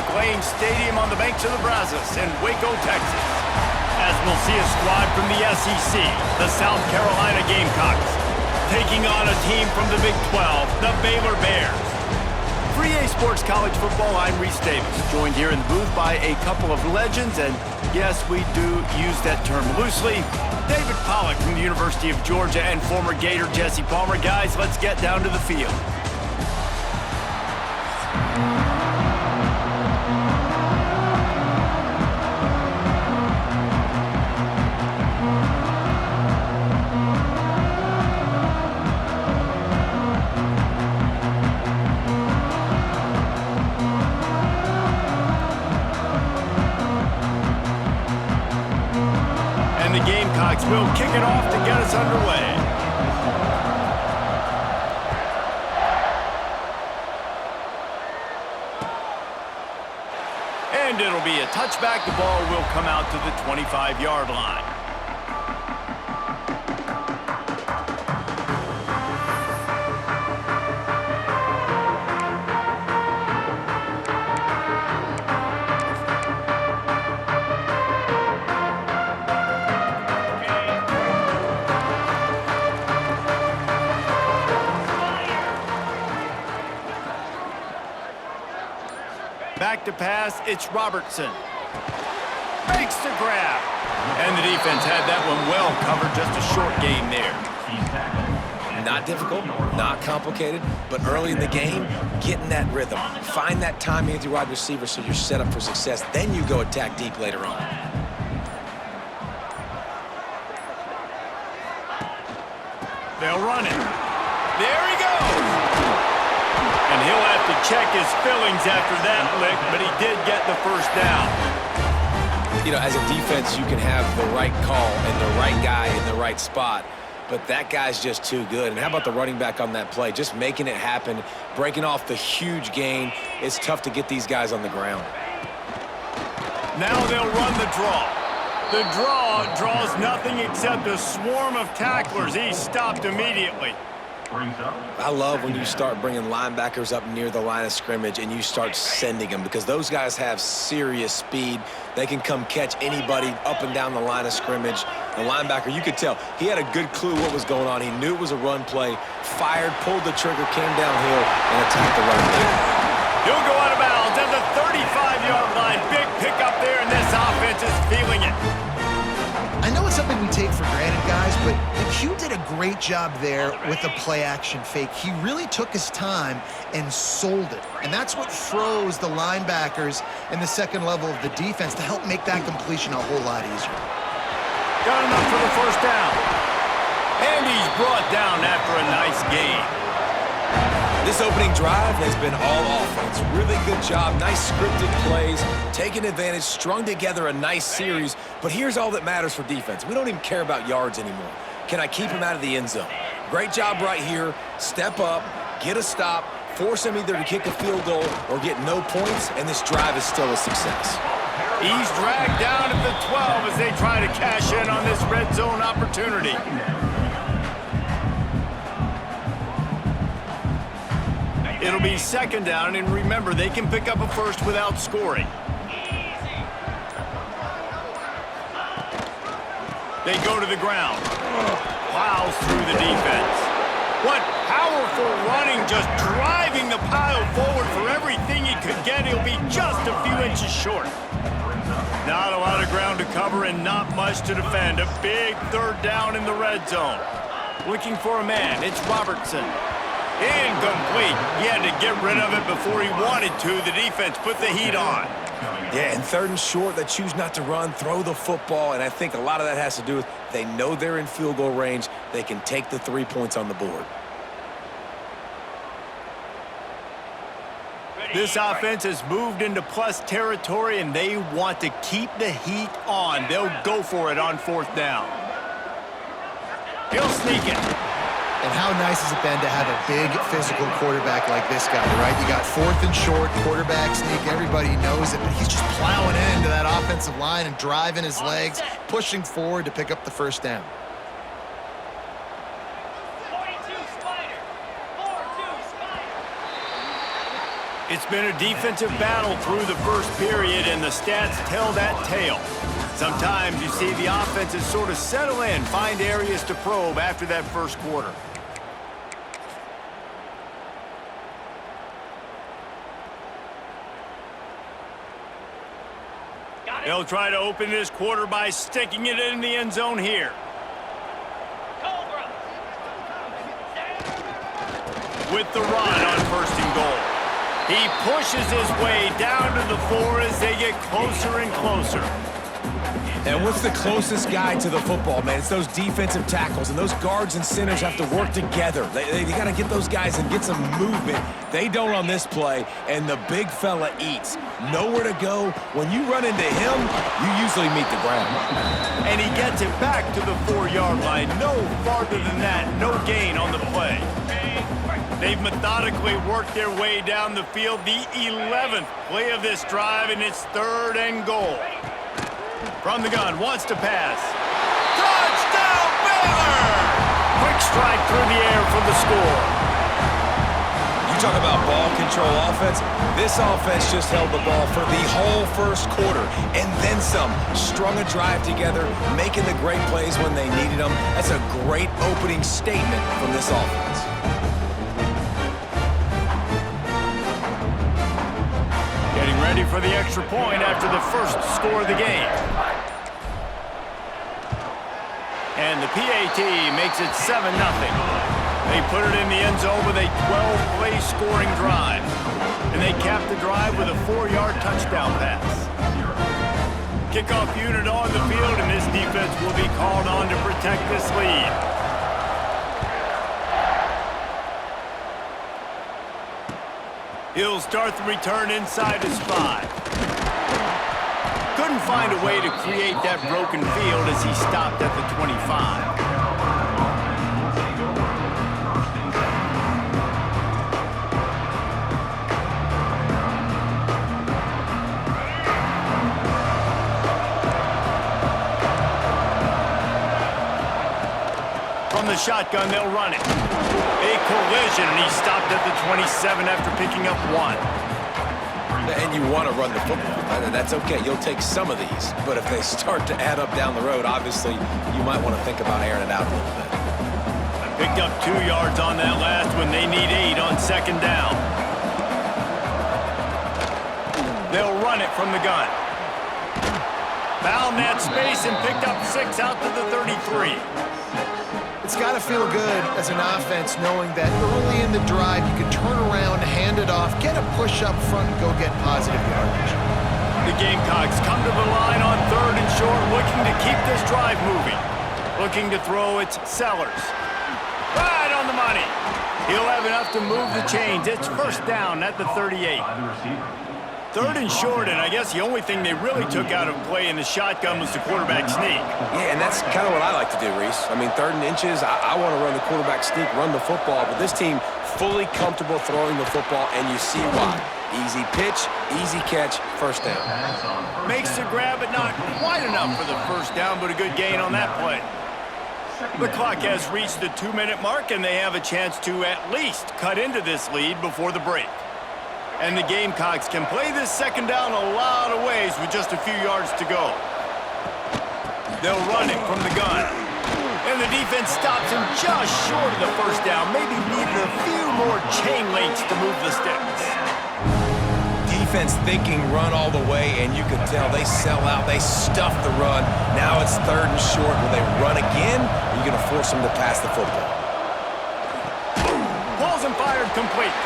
McLean Stadium on the banks of the Brazos in Waco, Texas, as we'll see a squad from the SEC, the South Carolina Gamecocks, taking on a team from the Big 12, the Baylor Bears. For EA Sports College Football, I'm Reese Davis, joined here in the booth by a couple of legends, and yes, we do use that term loosely. David Pollack from the University of Georgia and former Gator Jesse Palmer. Guys, let's get down to the field. And the Gamecocks will kick it off to get us underway. And it'll be a touchback. The ball will come out to the 25-yard line. Back to pass, it's Robertson. Makes the grab. And the defense had that one well covered, just a short game there. Not difficult, not complicated, but early in the game, getting that rhythm. Find that timing with your wide receiver so you're set up for success. Then you go attack deep later on. They'll run it. There he goes. And he'll have to check his fillings after that lick, but he did get the first down. You know, as a defense, you can have the right call and the right guy in the right spot, but that guy's just too good. And how about the running back on that play? Just making it happen, breaking off the huge gain. It's tough to get these guys on the ground. Now they'll run the draw. The draw draws nothing except a swarm of tacklers. He's stopped immediately. I love when you start bringing linebackers up near the line of scrimmage and you start sending them, because those guys have serious speed. They can come catch anybody up and down the line of scrimmage. The linebacker, you could tell, he had a good clue what was going on. He knew it was a run play, fired, pulled the trigger, came downhill, and attacked the running back. He'll go out of bounds at the 35-yard line. Big pickup there, and this offense is feeling it. I know it's something we take for granted, guys, but the Q did a great job there with the play-action fake. He really took his time and sold it, and that's what froze the linebackers in the second level of the defense to help make that completion a whole lot easier. Got enough for the first down. And he's brought down after a nice gain. This opening drive has been all offense. Really good job, nice scripted plays, taking advantage, strung together a nice series. But here's all that matters for defense. We don't even care about yards anymore. Can I keep him out of the end zone? Great job right here. Step up, get a stop, force him either to kick a field goal or get no points, and this drive is still a success. He's dragged down at the 12 as they try to cash in on this red zone opportunity. It'll be second down, and remember, they can pick up a first without scoring. They go to the ground. Plows through the defense. What powerful running, just driving the pile forward for everything he could get. He'll be just a few inches short. Not a lot of ground to cover and not much to defend. A big third down in the red zone. Looking for a man. It's Robertson. Incomplete. He had to get rid of it before he wanted to. The defense put the heat on. Yeah, and third and short, they choose not to run, throw the football, and I think a lot of that has to do with they know they're in field goal range. They can take the 3 points on the board. This offense has moved into plus territory, and they want to keep the heat on. They'll go for it on fourth down. He'll sneak it. And how nice has it been to have a big physical quarterback like this guy, right? You got fourth and short, quarterback sneak, everybody knows it, but he's just plowing into that offensive line and driving his legs, pushing forward to pick up the first down. It's been a defensive battle through the first period, and the stats tell that tale. Sometimes you see the offenses sort of settle in, find areas to probe after that first quarter. They'll try to open this quarter by sticking it in the end zone here. With the run on 1st and goal. He pushes his way down to the 4 as they get closer and closer. And what's the closest guy to the football, man? It's those defensive tackles, and those guards and centers have to work together. They got to get those guys and get some movement. They don't on this play, and the big fella eats. Nowhere to go. When you run into him, you usually meet the ground. And he gets it back to the 4-yard line. No farther than that. No gain on the play. They've methodically worked their way down the field. The 11th play of this drive, and it's 3rd and goal. From the gun, wants to pass. Touchdown, Baylor! Quick strike through the air for the score. You talk about ball control offense. This offense just held the ball for the whole first quarter and then some. Strung a drive together, making the great plays when they needed them. That's a great opening statement from this offense. Getting ready for the extra point after the first score of the game. And the PAT makes it 7-0. They put it in the end zone with a 12-play scoring drive. And they cap the drive with a 4-yard touchdown pass. Kickoff unit on the field, and this defense will be called on to protect this lead. He'll start the return inside his 5. Couldn't find a way to create that broken field as he stopped at the 25. From the shotgun, they'll run it. A collision, and he stopped at the 27 after picking up 1. And you want to run the football. That's okay. You'll take some of these. But if they start to add up down the road, obviously, you might want to think about airing it out a little bit. Picked up 2 yards on that last one. They need 8 on 2nd down. They'll run it from the gun. Found that space and picked up 6 out to the 33. It's got to feel good as an offense knowing that early in the drive you can turn around, hand it off, get a push up front, and go get positive yardage. The Gamecocks come to the line on 3rd and short, looking to keep this drive moving. Looking to throw, it's Sellers. Right on the money. He'll have enough to move the chains. It's 1st down at the 38. 3rd and short, and I guess the only thing they really took out of play in the shotgun was the quarterback sneak. Yeah, and that's kind of what I like to do, Reese. I mean, 3rd and inches, I want to run the quarterback sneak, run the football, but this team fully comfortable throwing the football, and you see why. Easy pitch, easy catch, 1st down. Makes the grab, but not quite enough for the 1st down, but a good gain on that play. The clock has reached the 2-minute mark, and they have a chance to at least cut into this lead before the break. And the Gamecocks can play this 2nd down a lot of ways with just a few yards to go. They'll run it from the gun. And the defense stops him just short of the 1st down. Maybe needed a few more chain links to move the sticks. Defense thinking run all the way, and you can tell they sell out. They stuff the run. Now it's 3rd and short. Will they run again? Or are you going to force them to pass the football? Pulls and fired complete.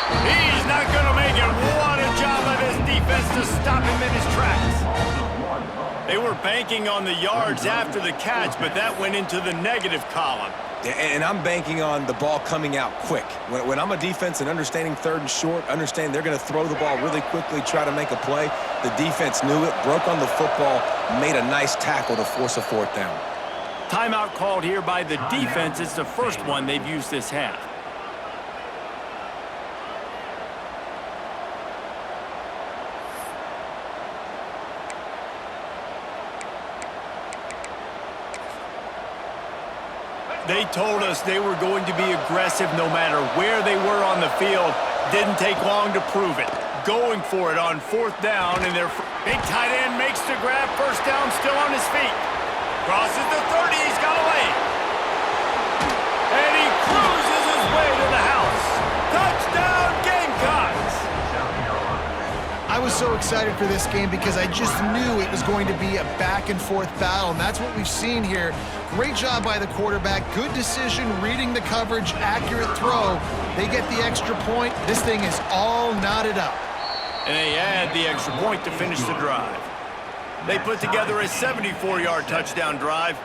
He's not going to make it. What a job by this defense to stop him in his tracks. They were banking on the yards after the catch, but that went into the negative column. And I'm banking on the ball coming out quick. When I'm a defense and understanding 3rd and short, understand they're going to throw the ball really quickly, try to make a play. The defense knew it, broke on the football, made a nice tackle to force a 4th down. Timeout called here by the defense. It's the first one they've used this half. They told us they were going to be aggressive no matter where they were on the field. Didn't take long to prove it. Going for it on 4th down, and their big tight end makes the grab. First down, still on his feet. Crosses the 30, he's got a lane. And he cruises his way to the house. Touchdown, Gamecocks! I was so excited for this game because I just knew it was going to be a back-and-forth battle, and that's what we've seen here. Great job by the quarterback. Good decision, reading the coverage, accurate throw. They get the extra point. This thing is all knotted up. And they add the extra point to finish the drive. They put together a 74-yard touchdown drive.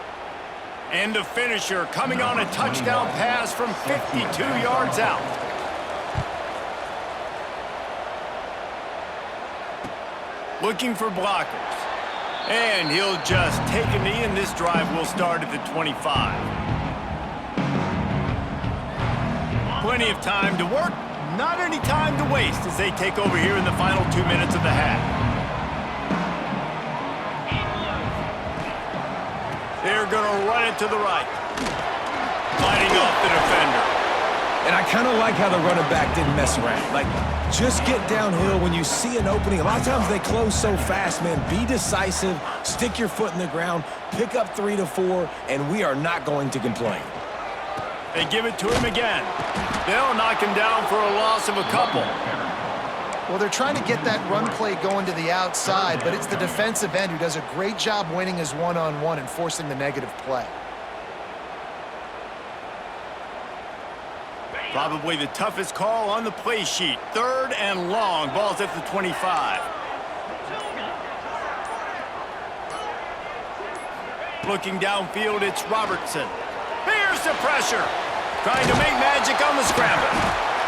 And the finisher coming on a touchdown pass from 52 yards out. Looking for blockers. And he'll just take a knee, and this drive will start at the 25. Plenty of time to work, not any time to waste as they take over here in the final 2 minutes of the half. They're going to run it to the right. Fighting off the defender. And I kind of like how the running back didn't mess around. Like, just get downhill when you see an opening. A lot of times they close so fast, man. Be decisive, stick your foot in the ground, pick up 3 to 4, and we are not going to complain. They give it to him again. They'll knock him down for a loss of a couple. Well, they're trying to get that run play going to the outside, but it's the defensive end who does a great job winning his one-on-one and forcing the negative play. Probably the toughest call on the play sheet. 3rd and long. Ball's at the 25. Looking downfield, it's Robertson. Here's the pressure. Trying to make magic on the scramble.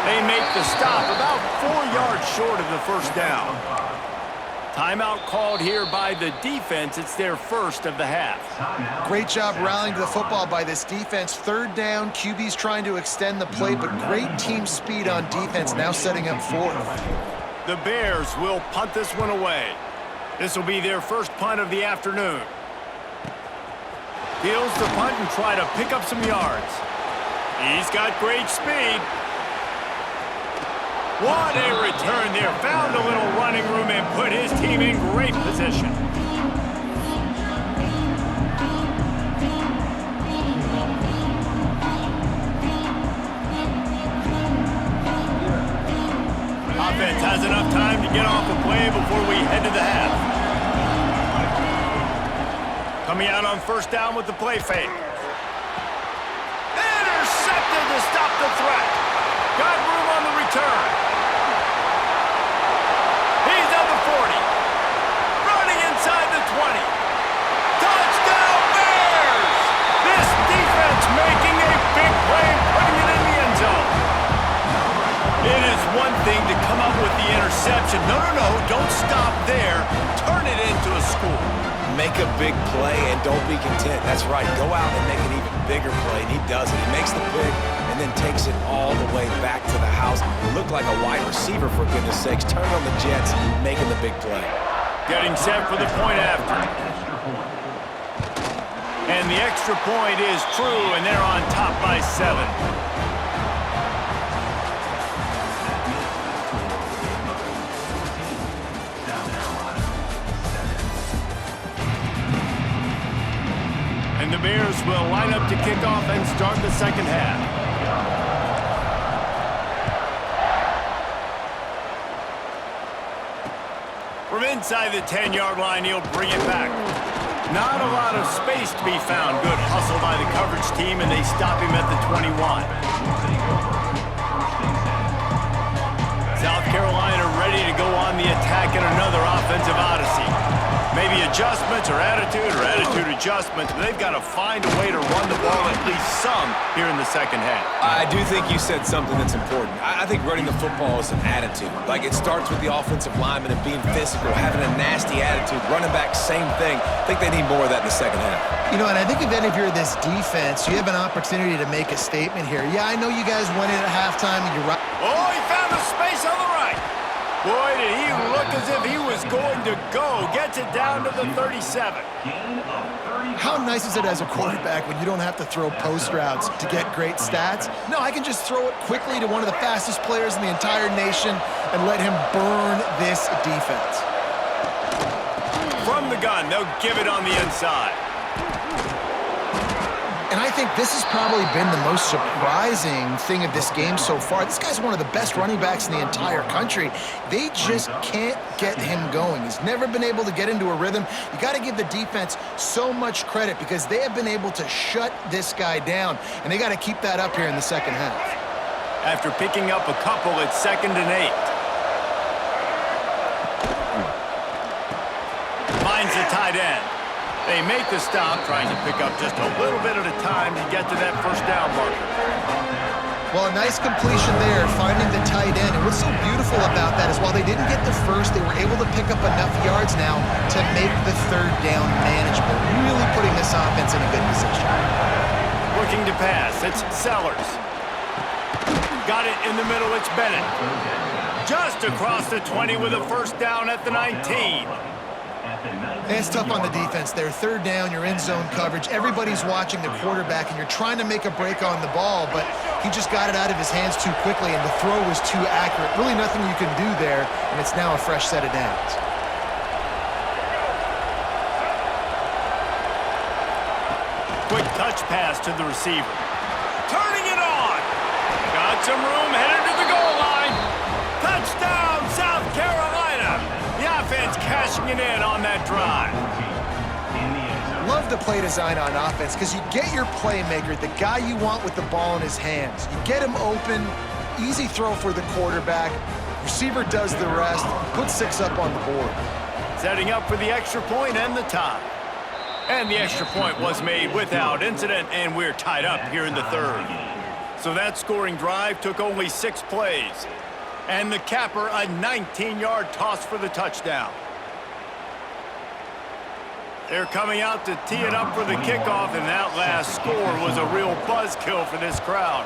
They make the stop about 4 yards short of the first down. Timeout called here by the defense. It's their first of the half. Great job rallying to the football by this defense. 3rd down, QB's trying to extend the play, but great team speed on defense, now setting up 4th. The Bears will punt this one away. This will be their first punt of the afternoon. Fields the punt and try to pick up some yards. He's got great speed. What a return there. Found a little running room and put his team in great position. Offense has enough time to get off the play before we head to the half. Coming out on 1st down with the play fake. Intercepted to stop the threat. Got room on the return. He's at the 40. Running inside the 20. Touchdown Bears! This defense making a big play and putting it in the end zone. It is one thing to come up with the interception. No, don't stop there. Turn it into a score. Make a big play and don't be content. That's right. Go out and make an even bigger play, and he does it. He makes the pick and then takes it all the way back to the house. Looked like a wide receiver, for goodness sakes. Turn on the Jets, making the big play. Getting set for the point after. And the extra point is true, and they're on top by 7. And the Bears will line up to kick off and start the second half. From inside the 10-yard line, he'll bring it back. Not a lot of space to be found. Good hustle by the coverage team, and they stop him at the 21. South Carolina ready to go on the attack in another offensive odyssey. Maybe adjustments or attitude adjustments, but they've got to find a way to run the ball at least some here in the second half. I do think you said something that's important. I think running the football is an attitude. Like, it starts with the offensive lineman and being physical, having a nasty attitude. Running back, same thing. I think they need more of that in the second half. You know, and I think if you're this defense, you have an opportunity to make a statement here. Yeah, I know you guys went in at halftime and you're right. Oh, he found a space on the right. Boy, did he look as if he was going to go. Gets it down to the 37. How nice is it as a quarterback when you don't have to throw post routes to get great stats? No, I can just throw it quickly to one of the fastest players in the entire nation and let him burn this defense. From the gun, they'll give it on the inside. And I think this has probably been the most surprising thing of this game so far. This guy's one of the best running backs in the entire country. They just can't get him going. He's never been able to get into a rhythm. You got to give the defense so much credit because they have been able to shut this guy down, and they got to keep that up here in the second half. After picking up a couple, it's 2nd and 8. Finds the tight end. They make the stop, trying to pick up just a little bit at a time to get to that first down marker. Well, a nice completion there, finding the tight end. And what's so beautiful about that is while they didn't get the first, they were able to pick up enough yards now to make the third down manageable, really putting this offense in a good position. Looking to pass, it's Sellers. Got it in the middle, it's Bennett. Just across the 20 with a first down at the 19. It's tough on the defense there. Third down, you're in zone coverage. Everybody's watching the quarterback, and you're trying to make a break on the ball, but he just got it out of his hands too quickly, and the throw was too accurate. Really nothing you can do there, and it's now a fresh set of downs. Quick touch pass to the receiver. Turning it on. Got some room, headed to the goal line. Touchdown, South Carolina. The offense cashing it in on that drive. Love the play design on offense because you get your playmaker, the guy you want with the ball in his hands. You get him open, easy throw for the quarterback. Receiver does the rest, put 6 up on the board. Setting up for the extra point and the tie. And the extra point was made without incident, and we're tied up here in the third. So that scoring drive took only 6 plays. And the capper, a 19-yard toss for the touchdown. They're coming out to tee it up for the kickoff, and that last score was a real buzzkill for this crowd.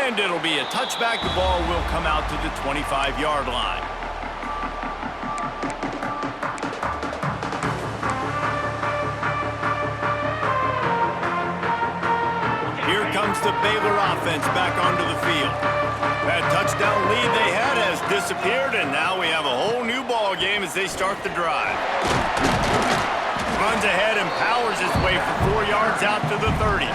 And it'll be a touchback. The ball will come out to the 25-yard line. Here comes the Baylor offense back onto the field. That touchdown lead they had has disappeared, and now we have a whole new ball game as they start the drive. Runs ahead and powers his way for 4 yards out to the 30.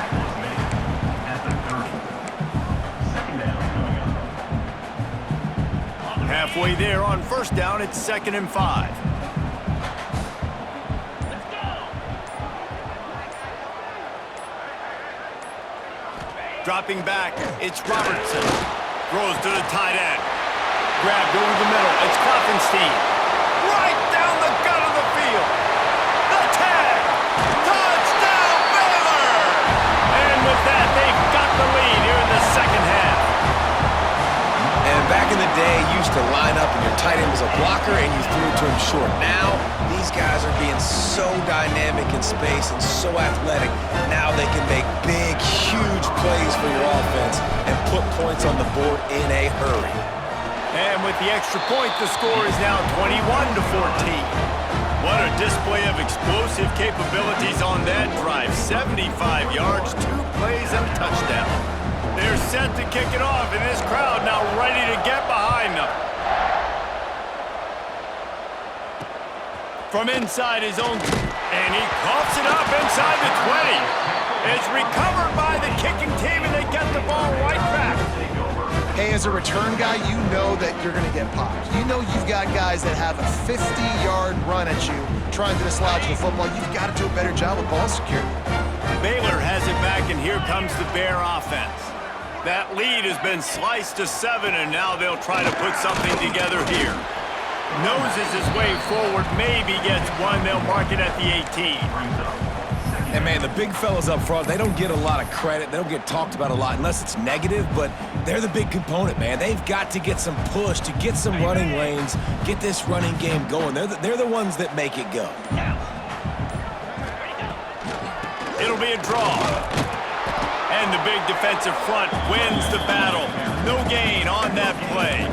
Halfway there on first down, it's 2nd and 5. Dropping back, it's Robertson. Throws to the tight end. Grabbed over the middle, it's Klopfenstein. Right down the gut of the field. The tag! Touchdown, Baylor! And with that, they've got the lead here in the second half. And back in the day, you used to line up and your tight end was a blocker and you threw it to him short. Now, these guys are being so dynamic in space and so athletic. Now they can make big, huge plays for your offense and put points on the board in a hurry. And with the extra point, the score is now 21-14. What a display of explosive capabilities on that drive. 75 yards, 2 plays, and a touchdown. They're set to kick it off, and this crowd now ready to get behind them. From inside his own, and he coughs it up inside the 20. It's recovered by the kicking team, and they get the ball right back. Hey, as a return guy, you know that you're going to get popped. You know you've got guys that have a 50-yard run at you trying to dislodge the football. You've got to do a better job with ball security. Baylor has it back, and here comes the Bear offense. That lead has been sliced to 7, and now they'll try to put something together here. Noses his way forward, maybe gets one. They'll mark it at the 18. And, man, the big fellas up front, they don't get a lot of credit. They don't get talked about a lot unless it's negative, but they're the big component, man. They've got to get some push, to get some running lanes, get this running game going. They're the ones that make it go. It'll be a draw. And the big defensive front wins the battle. No gain on that play.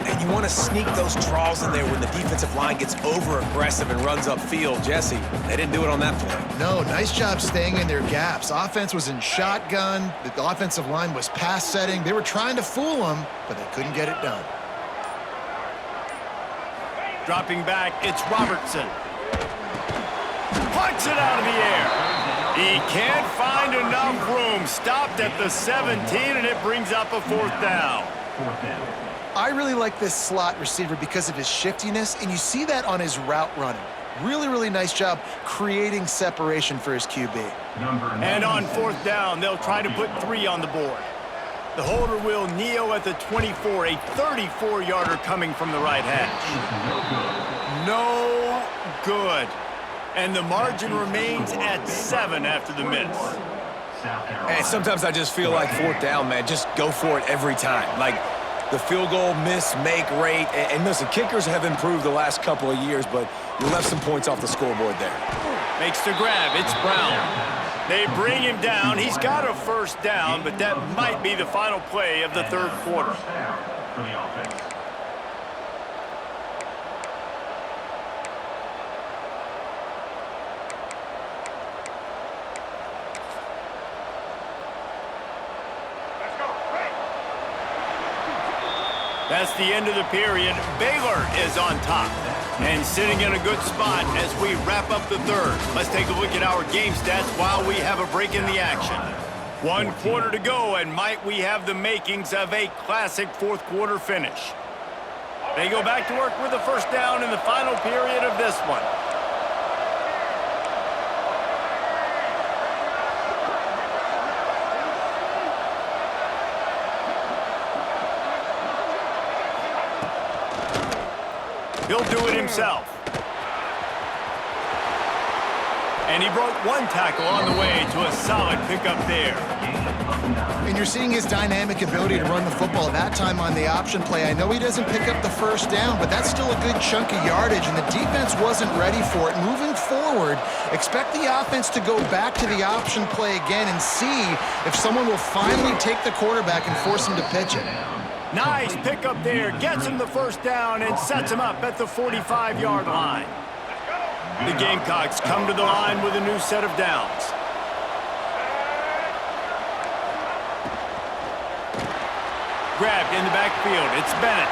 And you want to sneak those draws in there when the defensive line gets over-aggressive and runs upfield. Jesse, they didn't do it on that play. No, nice job staying in their gaps. Offense was in shotgun. The offensive line was pass setting. They were trying to fool them, but they couldn't get it done. Dropping back, it's Robertson. Punts it out of the air. He can't find enough room. Stopped at the 17, and it brings up a 4th down. I really like this slot receiver because of his shiftiness, and you see that on his route running. Really, really nice job creating separation for his QB. And on 4th down, they'll try to put 3 on the board. The holder will kneel at the 24, a 34-yarder coming from the right hash. No good. And the margin remains at 7 after the miss. And sometimes I just feel like 4th down, man, just go for it every time. Like, the field goal miss-make rate. And listen, kickers have improved the last couple of years, but you left some points off the scoreboard there. Makes the grab. It's Brown. They bring him down. He's got a 1st down, but that might be the final play of the 3rd quarter. That's the end of the period. Baylor is on top and sitting in a good spot as we wrap up the 3rd. Let's take a look at our game stats while we have a break in the action. 1 quarter to go, and might we have the makings of a classic 4th quarter finish. They go back to work with a 1st down in the final period of this one. He'll do it himself. And he broke 1 tackle on the way to a solid pickup there. And you're seeing his dynamic ability to run the football. That time on the option play, I know he doesn't pick up the 1st down, but that's still a good chunk of yardage, and the defense wasn't ready for it. Moving forward, expect the offense to go back to the option play again and see if someone will finally take the quarterback and force him to pitch it. Nice pickup there. Gets him the 1st down and sets him up at the 45-yard line. The Gamecocks come to the line with a new set of downs. Grabbed in the backfield. It's Bennett.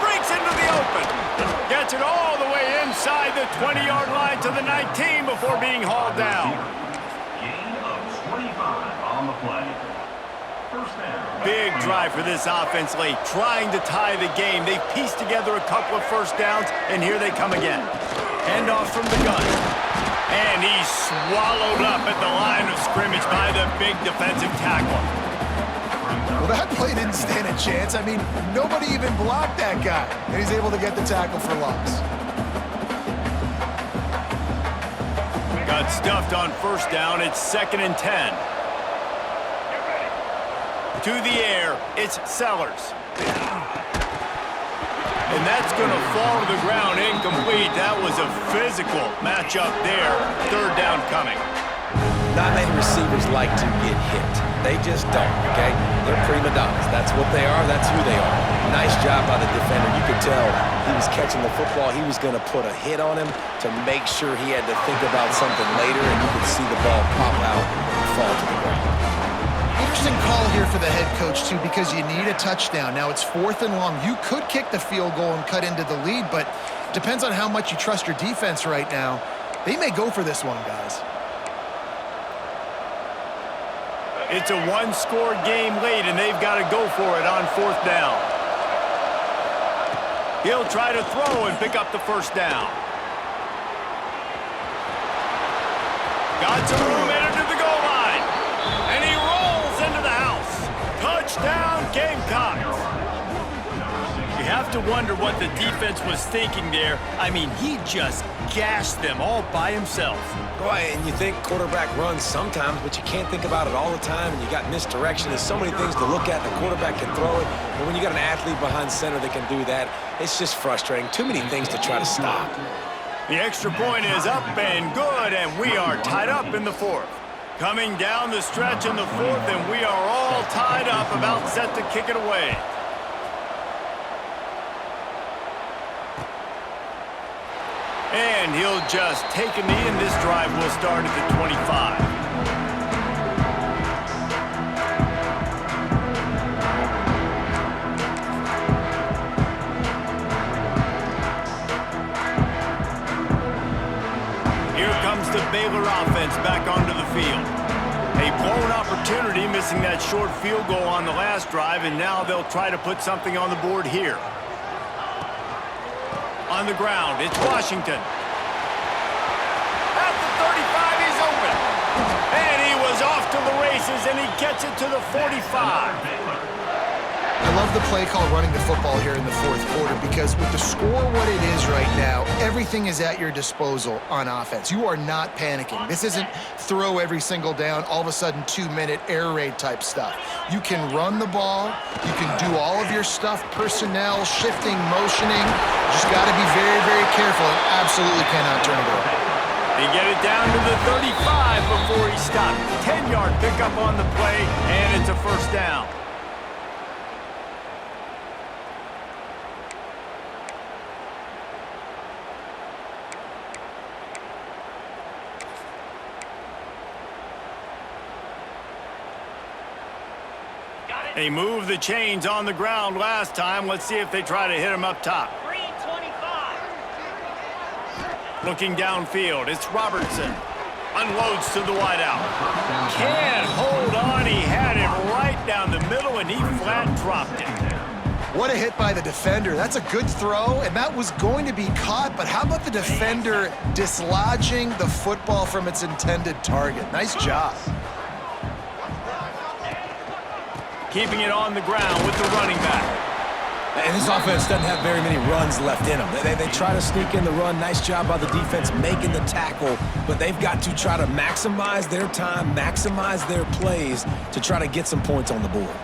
Breaks into the open. Gets it all the way inside the 20-yard line to the 19 before being hauled down. Gain of 25 on the play. Big drive for this offense late, trying to tie the game. They've pieced together a couple of 1st downs, and here they come again. Handoff from the gun. And he's swallowed up at the line of scrimmage by the big defensive tackle. Well, that play didn't stand a chance. I mean, nobody even blocked that guy, and he's able to get the tackle for loss. Got stuffed on 1st down. It's 2nd and 10. To the air, it's Sellers. And that's going to fall to the ground incomplete. That was a physical matchup there. 3rd down coming. Not many receivers like to get hit. They just don't, okay? They're prima donnas. That's what they are. That's who they are. Nice job by the defender. You could tell he was catching the football. He was going to put a hit on him to make sure he had to think about something later, and you could see the ball pop out and fall to the ground. Interesting call here for the head coach, too, because you need a touchdown. Now, it's 4th and long. You could kick the field goal and cut into the lead, but depends on how much you trust your defense right now. They may go for this one, guys. It's a 1-score game late, and they've got to go for it on 4th down. He'll try to throw and pick up the 1st down. Got some room headed to the goal line. And he rolls into the house. Touchdown, Gamecocks. You have to wonder what the defense was thinking there. I mean, he just gashed them all by himself. Right, and you think quarterback runs sometimes, but you can't think about it all the time, and you got misdirection. There's so many things to look at. The quarterback can throw it, but when you got an athlete behind center that can do that, it's just frustrating. Too many things to try to stop. The extra point is up and good, and we are tied up in the 4th. Coming down the stretch in the fourth, and we are all tied up, about set to kick it away. And he'll just take a knee, and this drive will start at the 25. The Baylor offense back onto the field. A blown opportunity, missing that short field goal on the last drive, and now they'll try to put something on the board here. On the ground, it's Washington. At the 35, he's open. And he was off to the races, and he gets it to the 45. I love the play call running the football here in the fourth quarter, because with the score what it is right now, everything is at your disposal on offense. You are not panicking. This isn't throw every single down, all of a sudden 2-minute air raid type stuff. You can run the ball. You can do all of your stuff, personnel, shifting, motioning. You just got to be very, very careful and absolutely cannot turn it over. They get it down to the 35 before he stopped. 10-yard pickup on the play, and it's a first down. They moved the chains on the ground last time. Let's see if they try to hit him up top. 325. Looking downfield, it's Robertson. Unloads to the wideout. Can't hold on. He had it right down the middle, and he flat dropped it. What a hit by the defender. That's a good throw, and that was going to be caught, but how about the defender dislodging the football from its intended target? Nice job. Keeping it on the ground with the running back. And this offense doesn't have very many runs left in them. They try to sneak in the run. Nice job by the defense making the tackle, but they've got to try to maximize their time, maximize their plays to try to get some points on the board.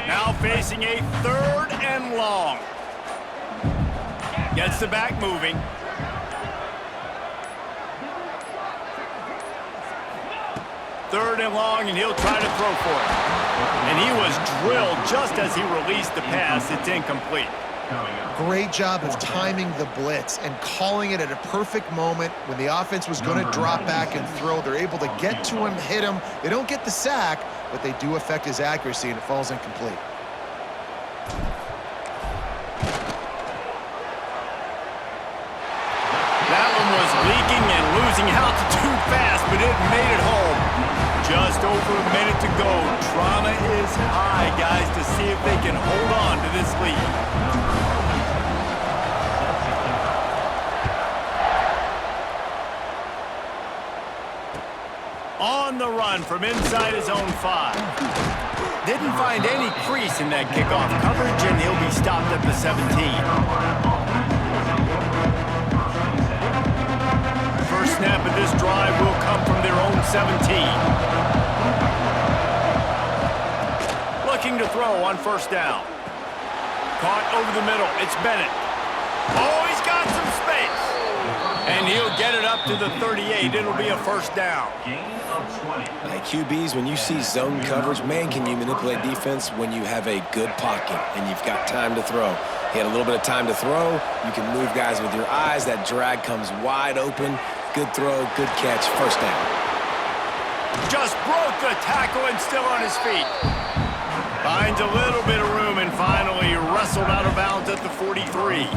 Now facing a 3rd and long. Gets the back moving. Third and long, and he'll try to throw for it. And he was drilled just as he released the pass. It's incomplete. Great job of timing the blitz and calling it at a perfect moment when the offense was going to drop back and throw. They're able to get to him, hit him. They don't get the sack, but they do affect his accuracy, and it falls incomplete. That one was leaking and losing altitude fast, but it made it home. Just over a minute to go. Drama is high, guys, to see if they can hold on to this lead. On the run from inside his own 5. Didn't find any crease in that kickoff coverage, and he'll be stopped at the 17. First snap of this drive will come from their own 17. Looking to throw on first down. Caught over the middle. It's Bennett. Oh, he's got some space. And he'll get it up to the 38. It'll be a first down. Like QBs, when you see zone coverage, man, can you manipulate defense when you have a good pocket and you've got time to throw. He had a little bit of time to throw. You can move guys with your eyes. That drag comes wide open. Good throw, good catch, first down. Just broke the tackle and still on his feet. Finds a little bit of room and finally wrestled out of bounds at the 43.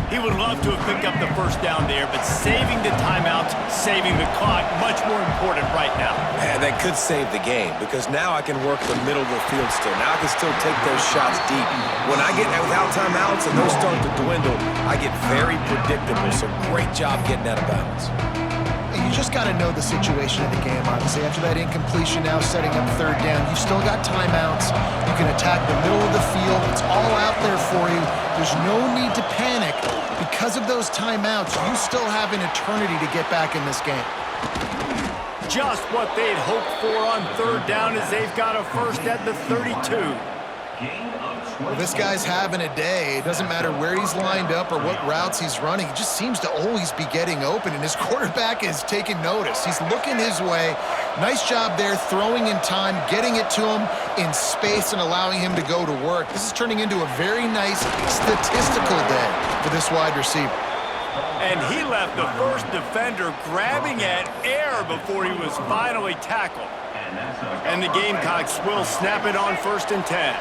He would love to have picked up the first down there, but saving the timeouts, saving the clock, much more important right now. Man, that could save the game, because now I can work the middle of the field still. Now I can still take those shots deep. When I get without timeouts and those start to dwindle, I get very predictable, so great job getting out of bounds. And you just got to know the situation of the game, obviously. After that incompletion, now setting up third down, you've still got timeouts. You can attack the middle of the field. It's all out there for you. There's no need to panic. Because of those timeouts, you still have an eternity to get back in this game. Just what they'd hoped for on third down, as they've got a first at the 32. Gain of 20. Well, this guy's having a day. It doesn't matter where he's lined up or what routes he's running. He just seems to always be getting open, and his quarterback is taking notice. He's looking his way. Nice job there, throwing in time, getting it to him in space and allowing him to go to work. This is turning into a very nice statistical day for this wide receiver. And he left the first defender grabbing at air before he was finally tackled. And the Gamecocks will snap it on 1st and 10.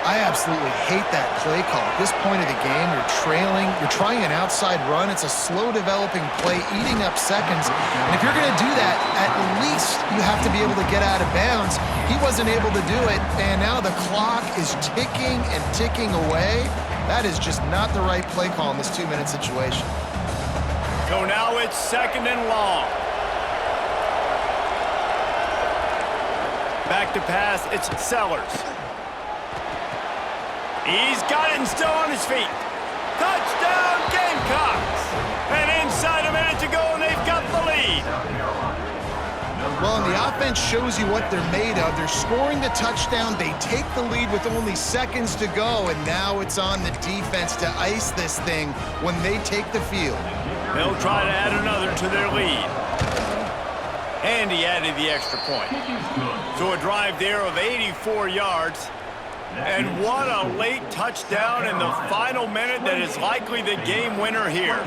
I absolutely hate that play call. At this point of the game, you're trailing, you're trying an outside run. It's a slow developing play, eating up seconds. And if you're going to do that, at least you have to be able to get out of bounds. He wasn't able to do it, and now the clock is ticking and ticking away. That is just not the right play call in this 2-minute situation. So now it's 2nd and long. Back to pass, it's Sellers. He's got it and still on his feet. Touchdown, Gamecocks! And inside a minute to go, and they've got the lead. Well, and the offense shows you what they're made of. They're scoring the touchdown. They take the lead with only seconds to go, and now it's on the defense to ice this thing when they take the field. They'll try to add another to their lead. And he added the extra point. So a drive there of 84 yards. And what a late touchdown in the final minute that is likely the game winner here.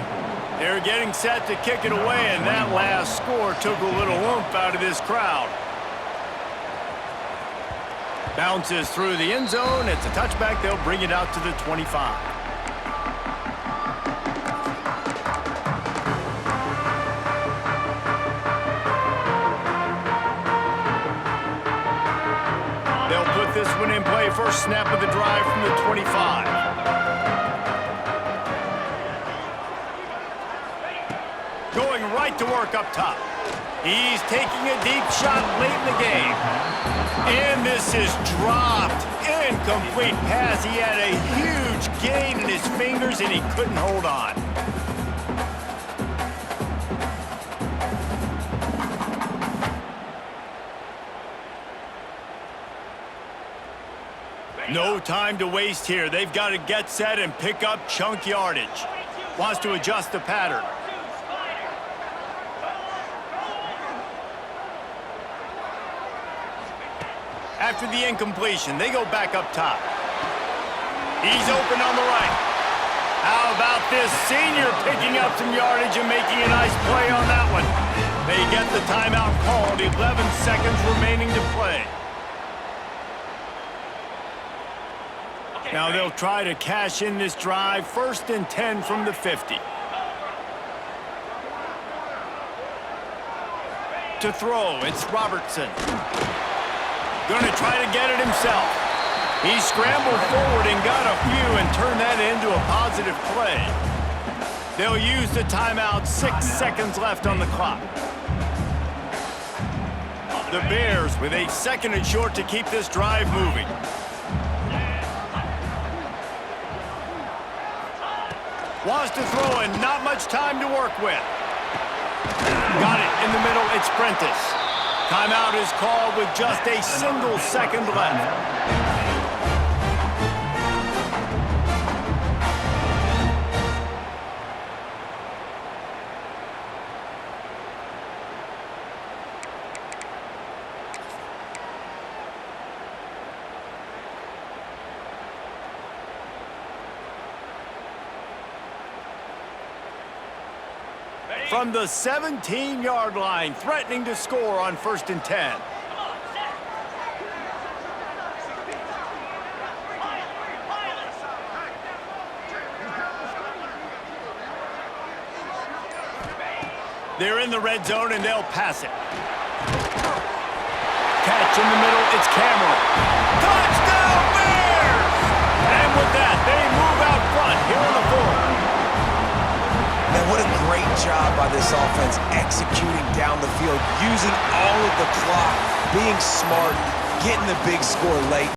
They're getting set to kick it away, and that last score took a little oomph out of this crowd. Bounces through the end zone. It's a touchback. They'll bring it out to the 25. This one in play, first snap of the drive from the 25. Going right to work up top. He's taking a deep shot late in the game. And this is dropped. Incomplete pass. He had a huge gain in his fingers and he couldn't hold on. No time to waste here. They've got to get set and pick up chunk yardage. Wants to adjust the pattern. After the incompletion, they go back up top. He's open on the right. How about this senior picking up some yardage and making a nice play on that one? They get the timeout called. 11 seconds remaining to play. Now they'll try to cash in this drive. 1st and 10 from the 50. To throw, it's Robertson. Gonna try to get it himself. He scrambled forward and got a few and turned that into a positive play. They'll use the timeout. 6 seconds left on the clock. The Bears with a 2nd and short to keep this drive moving. Wants to throw and not much time to work with. Got it in the middle, it's Prentice. Timeout is called with just a single second left. From the 17-yard line, threatening to score on 1st and 10. They're in the red zone, and they'll pass it. Catch in the middle, it's Cameron. Touchdown, Bears! And with that, they move out front here on the 4th. Man, what a great job by this offense executing down the field, using all of the clock, being smart, getting the big score late.